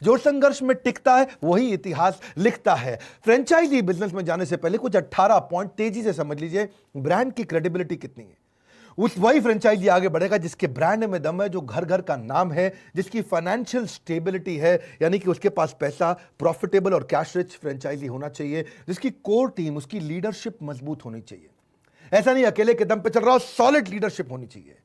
जो संघर्ष में टिकता है वही इतिहास लिखता है। फ्रेंचाइजी बिजनेस में जाने से पहले कुछ 18 पॉइंट तेजी से समझ लीजिए। ब्रांड की क्रेडिबिलिटी कितनी है, उस वही फ्रेंचाइजी आगे बढ़ेगा जिसके ब्रांड में दम है, जो घर घर का नाम है, जिसकी फाइनेंशियल स्टेबिलिटी है, यानी कि उसके पास पैसा, प्रॉफिटेबल और कैश रिच फ्रेंचाइजी होना चाहिए, जिसकी कोर टीम, उसकी लीडरशिप मजबूत होनी चाहिए। ऐसा नहीं अकेले के दम पे चल रहा हो, सॉलिड लीडरशिप होनी चाहिए।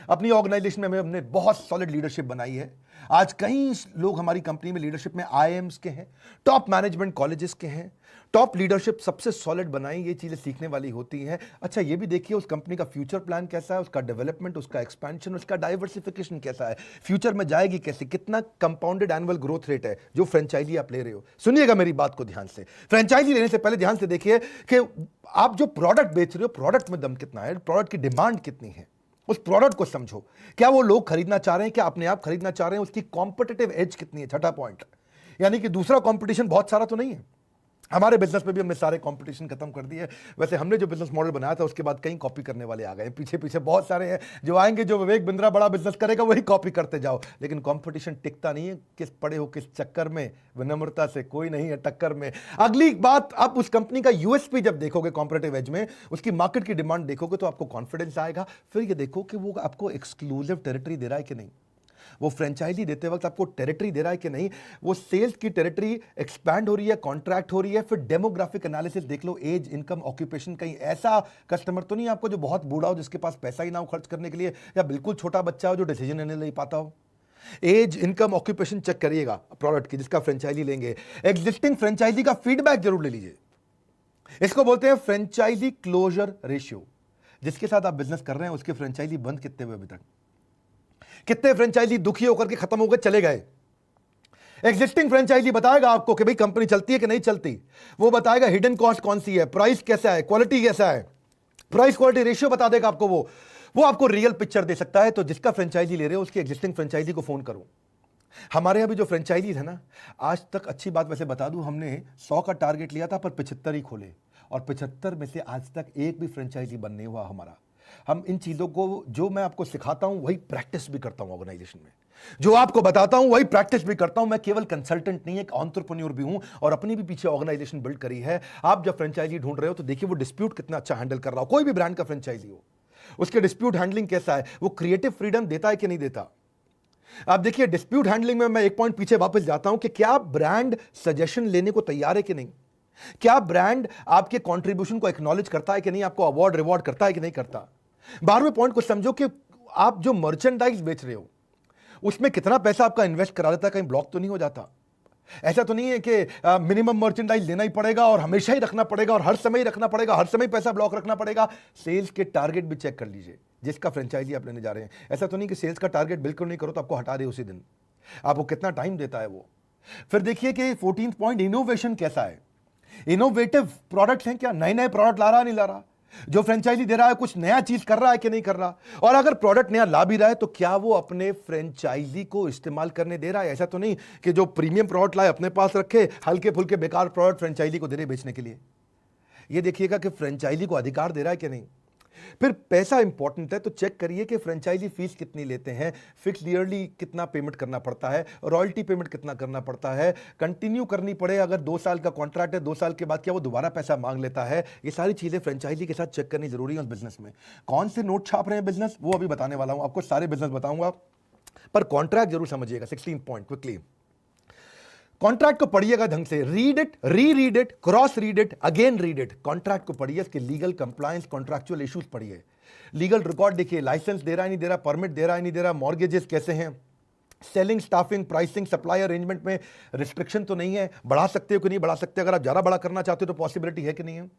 अपनी ऑर्गेनाइजेशन में हमने बहुत सॉलिड लीडरशिप बनाई है। आज कई लोग हमारी कंपनी में लीडरशिप में आईएम्स के हैं, टॉप मैनेजमेंट कॉलेजेस के हैं। टॉप लीडरशिप सबसे सॉलिड बनाई, ये चीजें सीखने वाली होती हैं। अच्छा, ये भी देखिए उस कंपनी का फ्यूचर प्लान कैसा है, उसका डेवलपमेंट, उसका एक्सपेंशन, उसका डाइवर्सिफिकेशन कैसा है, फ्यूचर में जाएगी कैसे, कितना कंपाउंडेड एनुअल ग्रोथ रेट है जो फ्रेंचाइजी आप ले रहे हो। सुनिएगा मेरी बात को ध्यान से। फ्रेंचाइजी लेने से पहले ध्यान से देखिए कि आप जो प्रोडक्ट बेच रहे हो, प्रोडक्ट में दम कितना है, प्रोडक्ट की डिमांड कितनी है, उस प्रोडक्ट को समझो। क्या वो लोग खरीदना चाह रहे हैं, क्या अपने आप खरीदना चाह रहे हैं, उसकी कॉम्पिटिटिव एज कितनी है। छठा पॉइंट, यानी कि दूसरा कंपटीशन बहुत सारा तो नहीं है। हमारे बिजनेस में भी हमने सारे कंपटीशन खत्म कर दिए। वैसे हमने जो बिजनेस मॉडल बनाया था उसके बाद कई कॉपी करने वाले आ गए, पीछे पीछे बहुत सारे हैं जो आएंगे, जो विवेक बिंद्रा बड़ा बिजनेस करेगा वही कॉपी करते जाओ। लेकिन कंपटीशन टिकता नहीं है, किस पड़े हो किस चक्कर में, विनम्रता से कोई नहीं है टक्कर में। अगली बात, आप उस कंपनी का यूएसपी जब देखोगे कॉम्पिटिटिव एज में, उसकी मार्केट की डिमांड देखोगे तो आपको कॉन्फिडेंस आएगा। फिर ये देखो कि वो आपको एक्सक्लूसिव टेरिटरी दे रहा है कि नहीं, वो फ्रेंचाइजी देते वक्त आपको टेरिटरी दे रहा है कि नहीं, वो सेल्स की टेरिटरी एक्सपैंड हो रही है, कॉन्ट्रैक्ट हो रही है। फिर डेमोग्राफिक एनालिसिस देख लो, एज, इनकम, ऑक्यूपेशन, कहीं ऐसा कस्टमर तो नहीं आपको जो बहुत बूढ़ा हो, जिसके पास पैसा ही ना हो खर्च करने के लिए, या बिल्कुल छोटा बच्चा हो जो डिसीजन लेने नहीं पाता हो। एज, इनकम, ऑक्यूपेशन चेक करिएगा प्रोडक्ट की जिसका फ्रेंचाइजी लेंगे। एग्जिस्टिंग फ्रेंचाइजी का फीडबैक जरूर ले लीजिए। इसको बोलते हैं फ्रेंचाइजी क्लोजर रेशियो। जिसके साथ आप बिजनेस कर रहे हैं उसके फ्रेंचाइजी बंद कितने हुए अभी तक, कितने फ्रेंचाइजी दुखी होकर के खत्म हो गए, चले गए। एग्जिस्टिंग फ्रेंचाइजी बताएगा आपको कि भाई कंपनी चलती है कि नहीं चलती। वो बताएगा हिडन कॉस्ट कौन सी है, प्राइस कैसा है, क्वालिटी कैसा है, प्राइस क्वालिटी रेशियो बता देगा आपको। वो आपको रियल पिक्चर दे सकता है। तो जिसका फ्रेंचाइजी ले रहे हो उसकी एग्जिस्टिंग फ्रेंचाइजी को फोन करो। हमारे यहाँ भी जो फ्रेंचाइजी है ना, आज तक अच्छी बात वैसे बता दूं, हमने 100 का टारगेट लिया था पर 75 ही खोले, और 75 में से आज तक एक भी फ्रेंचाइजी बन नहीं हुआ हमारा। हम इन चीजों को, जो मैं आपको सिखाता हूं वही प्रैक्टिस भी करता हूं ऑर्गेनाइजेशन में, जो आपको बताता हूं वही प्रैक्टिस भी करता हूं। मैं केवल कंसल्टेंट नहीं, एक एंटरप्रेन्योर भी हूं, और अपनी भी पीछे ऑर्गेनाइजेशन बिल्ड करी है। आप जब फ्रेंचाइजी ढूंढ रहे हो तो देखिए वो डिस्प्यूट कितना अच्छा हैंडल कर रहा हो। कोई भी ब्रांड का फ्रेंचाइजी हो, उसके डिस्प्यूट हैंडलिंग कैसा है, वो क्रिएटिव फ्रीडम देता है कि नहीं देता। आप देखिए डिस्प्यूट हैंडलिंग में मैं एक पॉइंट पीछे वापस जाता हूं कि क्या ब्रांड सजेशन लेने को तैयार है कि नहीं, क्या ब्रांड आपके कंट्रीब्यूशन को एक्नॉलेज करता है कि नहीं, आपको अवार्ड रिवॉर्ड करता है कि नहीं करता। 12वें पॉइंट को समझो कि आप जो मर्चेंडाइज बेच रहे हो उसमें कितना पैसा आपका इन्वेस्ट करा देता है, कहीं ब्लॉक तो नहीं हो जाता। ऐसा तो नहीं है कि मिनिमम मर्चेंडाइज लेना ही पड़ेगा और हमेशा ही रखना पड़ेगा और हर समय ही रखना पड़ेगा, हर समय पैसा ब्लॉक रखना पड़ेगा। सेल्स के टारगेट भी चेक कर लीजिए जिसका फ्रेंचाइजी आप लेने जा रहे हैं। ऐसा तो नहीं कि सेल्स का टारगेट बिल्कुल नहीं करो तो आपको हटा दे उसी दिन, आपको कितना टाइम देता है वो। फिर देखिए कि 14 पॉइंट इनोवेशन कैसा है, इनोवेटिव प्रोडक्ट्स हैं क्या, नए नए प्रोडक्ट ला रहा नहीं ला रहा, जो फ्रेंचाइजी दे रहा है कुछ नया चीज कर रहा है कि नहीं कर रहा, और अगर प्रोडक्ट नया ला भी रहा है तो क्या वो अपने फ्रेंचाइजी को इस्तेमाल करने दे रहा है। ऐसा तो नहीं कि जो प्रीमियम प्रोडक्ट लाए अपने पास रखे, हल्के फुल्के बेकार प्रोडक्ट फ्रेंचाइजी को दे रहे बेचने के लिए। ये देखिएगा कि फ्रेंचाइजी को अधिकार दे रहा है कि नहीं। फिर पैसा इंपॉर्टेंट है तो चेक करिए कि फ्रेंचाइजी फीस कितनी लेते हैं, फिक्स्ड ईयरली कितना पेमेंट करना पड़ता है, रॉयल्टी पेमेंट कितना करना पड़ता है, कंटिन्यू करनी पड़े अगर 2 साल का कॉन्ट्रैक्ट है, 2 साल के बाद क्या वो दोबारा पैसा मांग लेता है। ये सारी चीजें फ्रेंचाइजी के साथ चेक करनी जरूरी है उस बिजनेस में। कौन से नोट छाप रहे हैं बिजनेस वो अभी बताने वाला हूं आपको, सारे बिजनेस बताऊंगा, पर कॉन्ट्रैक्ट जरूर समझिएगा। 16 पॉइंट क्विकली, कॉन्ट्रैक्ट को पढ़िएगा ढंग से, read it, read it, cross read it, again read it. Contract को पढ़िए, इसके लीगल कंप्लायंस, कॉन्ट्रैक्चुअल इश्यूज पढ़िए, लीगल रिकॉर्ड देखिए, लाइसेंस दे रहा है नहीं दे रहा, परमिट दे रहा है नहीं दे रहा, मॉर्गेजेस कैसे हैं, selling, staffing, pricing, supply arrangement में रिस्ट्रिक्शन तो नहीं है, बढ़ा सकते हो कि नहीं बढ़ा सकते, अगर आप ज़्यादा बड़ा करना चाहते हो तो पॉसिबिलिटी है कि नहीं है।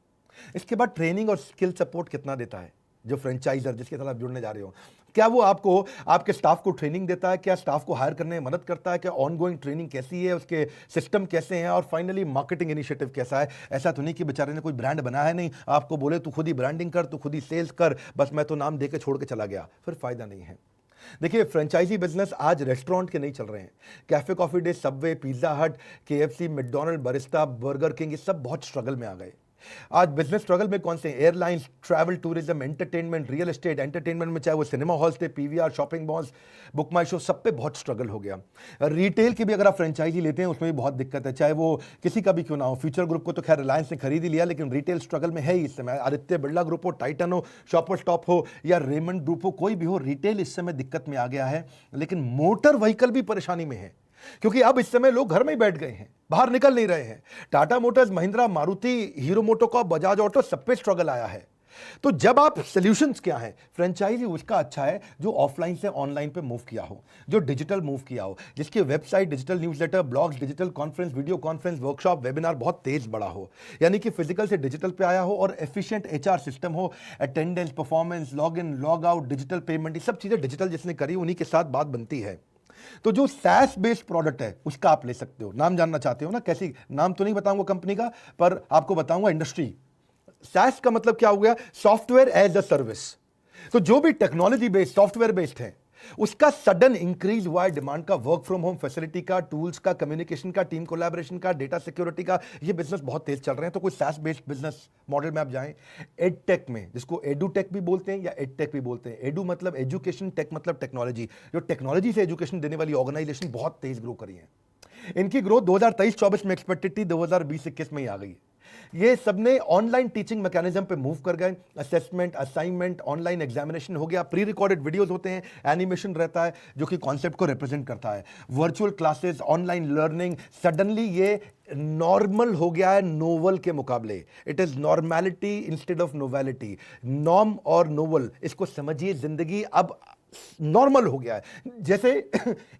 इसके बाद ट्रेनिंग और स्किल सपोर्ट कितना देता है जो फ्रेंचाइजर जिसके साथ आप जुड़ने जा रहे हो, क्या वो आपको आपके स्टाफ को ट्रेनिंग देता है, क्या स्टाफ को हायर करने में मदद करता है, क्या ऑनगोइंग ट्रेनिंग कैसी है, उसके सिस्टम कैसे हैं, और फाइनली मार्केटिंग इनिशिएटिव कैसा है। ऐसा तो नहीं कि बेचारे ने कोई ब्रांड बनाया है नहीं, आपको बोले तू खुद ही ब्रांडिंग कर, तू खुद ही सेल्स कर, बस मैं तो नाम दे के छोड़ के चला गया, फिर फायदा नहीं है। देखिए फ्रेंचाइजी बिजनेस आज रेस्टोरेंट के नहीं चल रहे हैं, Cafe Coffee Day, Subway, Pizza Hut, KFC, McDonald, Barista, Burger King, ये सब बहुत स्ट्रगल में आ गए। आज बिजनेस स्ट्रगल में कौन से? Airlines, travel, tourism, entertainment, real estate. Entertainment में चाहे वो सिनेमा हॉल्स थे, पीवीआर, शॉपिंग मॉल्स, बुक माई शो, सब पे बहुत स्ट्रगल हो गया। रिटेल की भी अगर आप फ्रेंचाइजी लेते हैं उसमें भी बहुत दिक्कत है, चाहे वो किसी का भी क्यों ना हो। फ्यूचर ग्रुप को तो खैर रिलायंस ने खरीद ही लिया, लेकिन रिटेल स्ट्रगल में है ही इस समय। आदित्य बिरला ग्रुप हो, टाइटन हो, शॉपर स्टॉप हो या रेमंड ग्रुप हो, कोई भी हो, रिटेल इस समय दिक्कत में आ गया है। लेकिन मोटर व्हीकल भी परेशानी में है, क्योंकि अब इस समय लोग घर में ही बैठ गए हैं, बाहर निकल नहीं रहे हैं। Tata Motors, Mahindra, Maruti, hero MotoCorp, Bajaj auto, सब पे स्ट्रगल आया है। तो जब आप सॉल्यूशंस क्या है, फ्रेंचाइजी उसका अच्छा है जो ऑफलाइन से ऑनलाइन पे मूव किया हो, जो डिजिटल मूव किया हो, जिसकी website, digital newsletter, blogs, digital conference, video conference, workshop, webinar बहुत तेज बड़ा हो, यानी कि फिजिकल से डिजिटल पे आया हो, और एफिशिएंट एचआर सिस्टम हो, attendance, performance, log in, log out, digital payment, ये सब चीजें डिजिटल जिसने करी उन्हीं के साथ बात बनती है। तो जो सैस बेस्ड प्रोडक्ट है उसका आप ले सकते हो। नाम जानना चाहते हो ना? कैसी? नाम तो नहीं बताऊंगा कंपनी का, पर आपको बताऊंगा इंडस्ट्री। सैस का मतलब क्या हो गया? Software as a service. तो जो भी टेक्नोलॉजी बेस्ड, सॉफ्टवेयर बेस्ड है, उसका सडन इंक्रीज हुआ है डिमांड का, वर्क फ्रॉम होम फैसिलिटी का, टूल्स का, कम्युनिकेशन का, टीम कोलैबोरेशन का, डेटा सिक्योरिटी का, ये बिजनेस बहुत तेज चल रहे हैं। तो कोई सैस बेस्ड बिजनेस मॉडल में आप जाएं। एडटेक में, जिसको एडुटेक भी बोलते हैं या एडटेक भी बोलते हैं, एडू मतलब एजुकेशन, टेक मतलब टेक्नोलॉजी, जो टेक्नोलॉजी से एजुकेशन देने वाली ऑर्गेनाइजेशन बहुत तेज ग्रो करी है। इनकी ग्रोथ 2023-24 में एक्सपेक्टेड थी, 2020-21 में ही आ गई है। ये सबने ऑनलाइन टीचिंग मैकेनिज्म पे मूव कर गए। असेसमेंट, असाइनमेंट, ऑनलाइन एग्जामिनेशन हो गया, प्री रिकॉर्डेड वीडियोस होते हैं, एनिमेशन रहता है जो कि कॉन्सेप्ट को रिप्रेजेंट करता है, virtual classes, online learning. Suddenly ये नॉर्मल हो गया है नोवल के मुकाबले। It is normality instead of novelty. Norm और नोवल, इसको समझिए, जिंदगी अब नॉर्मल हो गया है। जैसे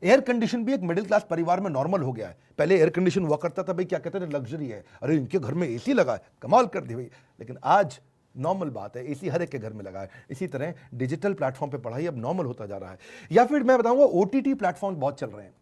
एयर कंडीशन भी एक मिडिल क्लास परिवार में नॉर्मल हो गया है। पहले एयर कंडीशन हुआ करता था, भाई क्या कहते थे, लग्जरी है, अरे इनके घर में एसी लगा है, कमाल कर दी भाई। लेकिन आज नॉर्मल बात है, एसी हर एक के घर में लगा है। इसी तरह डिजिटल प्लेटफॉर्म पे पढ़ाई अब नॉर्मल होता जा रहा है। या फिर मैं बताऊंगा ओटीटी प्लेटफॉर्म बहुत चल रहे हैं।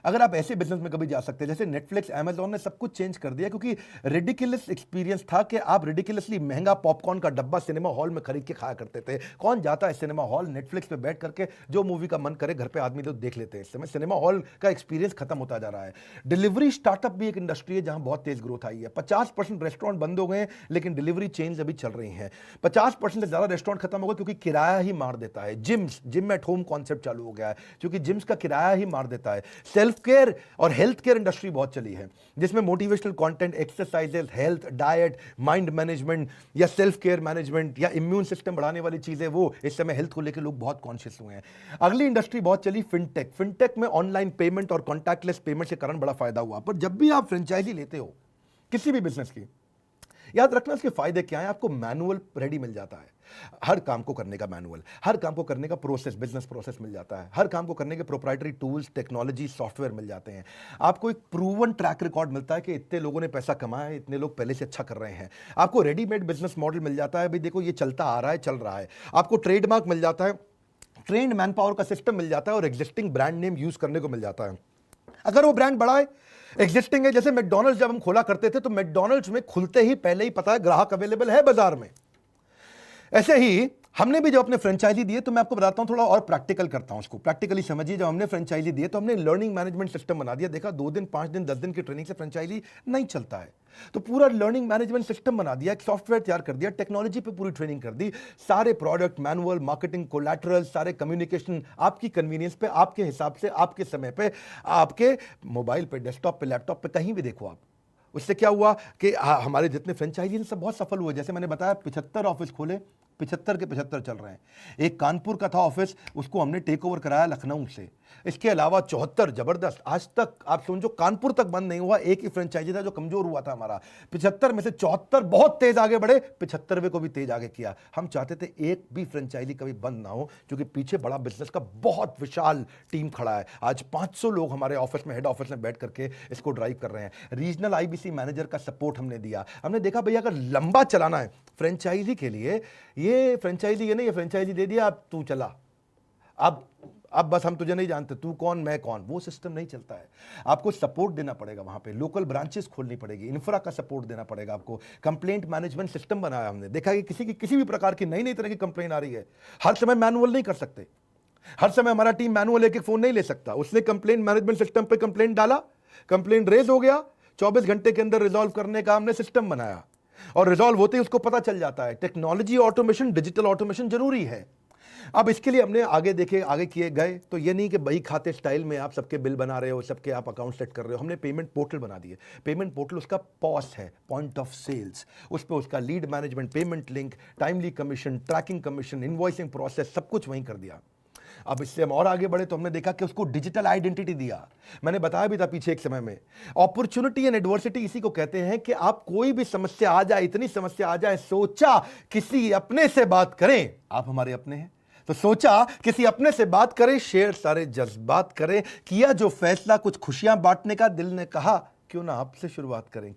अगर आप ऐसे बिजनेस में कभी जा सकते हैं, जैसे नेटफ्लिक्स, अमेजॉन ने सब कुछ चेंज कर दिया, क्योंकि रिडिकुलस एक्सपीरियंस था कि आप रिडिकुलसली महंगा पॉपकॉर्न का डब्बा सिनेमा हॉल में खरीद के खाया करते थे। कौन जाता है सिनेमा हॉल? नेटफ्लिक्स पे बैठ करके जो मूवी का मन करे घर पे आदमी तो देख लेते हैं। इस समय सिनेमा हॉल का एक्सपीरियंस खत्म होता जा रहा है। डिलीवरी स्टार्टअप भी एक इंडस्ट्री है जहां बहुत तेज ग्रोथ आई है। 50% रेस्टोरेंट बंद हो गए हैं, लेकिन डिलीवरी चेन्स अभी चल रही हैं। 50% से ज्यादा रेस्टोरेंट खत्म हो गए क्योंकि किराया ही मार देता है। जिम एट होम कॉन्सेप्ट चालू हो गया है, क्योंकि जिम्स का किराया ही मार देता है। सेल्फ केयर और हेल्थ केयर इंडस्ट्री बहुत चली है, जिसमें motivational content, exercises, health, diet, mind management या सेल्फ केयर मैनेजमेंट या इम्यून सिस्टम बढ़ाने वाली चीजें, वो इस समय हेल्थ को लेकर लोग बहुत कॉन्शियस हुए हैं। अगली इंडस्ट्री बहुत चली फिनटेक। फिनटेक में ऑनलाइन पेमेंट और कॉन्टैक्टलेस पेमेंट के कारण बड़ा फायदा हुआ। पर जब भी आप फ्रेंचाइजी लेते हो किसी भी बिजनेस की, याद रखना इसके फायदे क्या है। आपको मैनुअल रेडी मिल जाता है, हर काम को करने का मैनुअल, हर काम को करने का प्रोसेस, बिजनेस प्रोसेस मिल जाता है, हर काम को करने के प्रोप्राइटरी टूल्स, टेक्नोलॉजी, सॉफ्टवेयर मिल जाते हैं। आपको एक प्रूवन ट्रैक रिकॉर्ड मिलता है कि इतने लोगों ने पैसा कमाया है, इतने लोग पहले से अच्छा कर रहे हैं। आपको रेडीमेड बिजनेस मॉडल मिल जाता है, भाई देखो ये चलता आ रहा है, चल रहा है। आपको ट्रेडमार्क मिल जाता है, ट्रेंड मैन पावर का सिस्टम मिल जाता है, और एग्जिस्टिंग ब्रांड नेम यूज करने को मिल जाता है। अगर वो ब्रांड बड़ा है, एग्जिस्टिंग है, जैसे मैकडॉनल्ड्स जब हम खोला करते थे तो मैकडॉनल्ड्स में खुलते ही पहले ही पता है ग्राहक अवेलेबल है बाजार में। ऐसे ही हमने भी जब अपने फ्रेंचाइजी दिए, तो मैं आपको बताता हूं, थोड़ा और प्रैक्टिकल करता हूं उसको, प्रैक्टिकली समझिए। जब हमने फ्रेंचाइजी दिए तो हमने लर्निंग मैनेजमेंट सिस्टम बना दिया। देखा 2 दिन, 5 दिन, 10 दिन की ट्रेनिंग से फ्रेंचाइजी नहीं चलता है, तो पूरा लर्निंग मैनेजमेंट सिस्टम बना दिया, एक सॉफ्टवेयर तैयार कर दिया, टेक्नोलॉजी पे पूरी ट्रेनिंग कर दी। सारे प्रोडक्ट, मैनुअल, मार्केटिंग, कोलैटरल, सारे कम्युनिकेशन आपकी कन्वीनियंस पे, आपके हिसाब से, आपके समय पे, आपके मोबाइल पे, डेस्कटॉप पे, लैपटॉप पे, कहीं भी देखो आप। उससे क्या हुआ कि हमारे जितने फ्रेंचाइजी सब बहुत सफल हुए। जैसे मैंने बताया 75 ऑफिस खोले, 75 के 75 चल रहे हैं। एक कानपुर का था ऑफिस, उसको हमने टेक ओवर कराया लखनऊ से। इसके अलावा 74 जबरदस्त, आज तक आप समझो कानपुर तक बंद नहीं हुआ। एक ही फ्रेंचाइजी था जो कमजोर हुआ था हमारा। 75 में से 74 बहुत तेज आगे बढ़े, 75वें को भी तेज आगे किया। हम चाहते थे एक भी फ्रेंचाइजी कभी बंद ना हो, क्योंकि पीछे बड़ा बिजनेस का बहुत विशाल टीम खड़ा है। आज 500 लोग हमारे ऑफिस में, हेड ऑफिस में बैठ करके इसको ड्राइव कर रहे हैं। रीजनल आईबीसी मैनेजर का सपोर्ट हमने दिया। हमने देखा भैया अगर लंबा चलाना है फ्रेंचाइजी के लिए, ये फ्रेंचाइजी ये नहीं, ये फ्रेंचाइजी दे दिया, अब तू चला, अब बस हम तुझे नहीं जानते, तू कौन मैं कौन, वो सिस्टम नहीं चलता है। आपको सपोर्ट देना पड़ेगा, वहां पे लोकल ब्रांचेस खोलनी पड़ेगी, इंफ्रा का सपोर्ट देना पड़ेगा आपको। कंप्लेंट मैनेजमेंट सिस्टम बनाया हमने। देखा कि किसी भी प्रकार की नई तरह की कंप्लेंट आ रही है, हर समय मैनुअल नहीं कर सकते, हर समय हमारा टीम मैनुअल एक फोन नहीं ले सकता। उसने कंप्लेंट मैनेजमेंट सिस्टम पे कंप्लेंट डाला, कंप्लेंट रेज हो गया, 24 घंटे के अंदर रिजॉल्व करने का हमने सिस्टम बनाया। और रिजॉल्व होते ही उसको पता चल जाता है। टेक्नोलॉजी ऑटोमेशन, डिजिटल ऑटोमेशन जरूरी है। अब इसके लिए हमने आगे किए गए, तो ये नहीं कि बही खाते स्टाइल में आप सबके बिल बना रहे हो, सबके आप अकाउंट सेट कर रहे हो। हमने पेमेंट पोर्टल बना दिए। पेमेंट पोर्टल उसका पॉस है, पॉइंट ऑफ सेल्स। उस पर उसका lead management, payment link, timely commission, tracking commission, invoicing process, सब कुछ वहीं कर दिया। अब इससे हम और आगे बढ़े तो हमने देखा कि उसको डिजिटल आइडेंटिटी दिया। मैंने बताया भी था पीछे एक समय में, अपॉर्चुनिटी एंड एडवर्सिटी इसी को कहते हैं कि आप कोई भी समस्या आ जाए, इतनी समस्या आ जाए, सोचा किसी अपने से बात करें, आप हमारे अपने हैं, तो सोचा किसी अपने से बात करें, शेयर सारे जज्बात करें, किया जो फैसला कुछ खुशियां बांटने का, दिल ने कहा क्यों ना आपसे शुरुआत करें।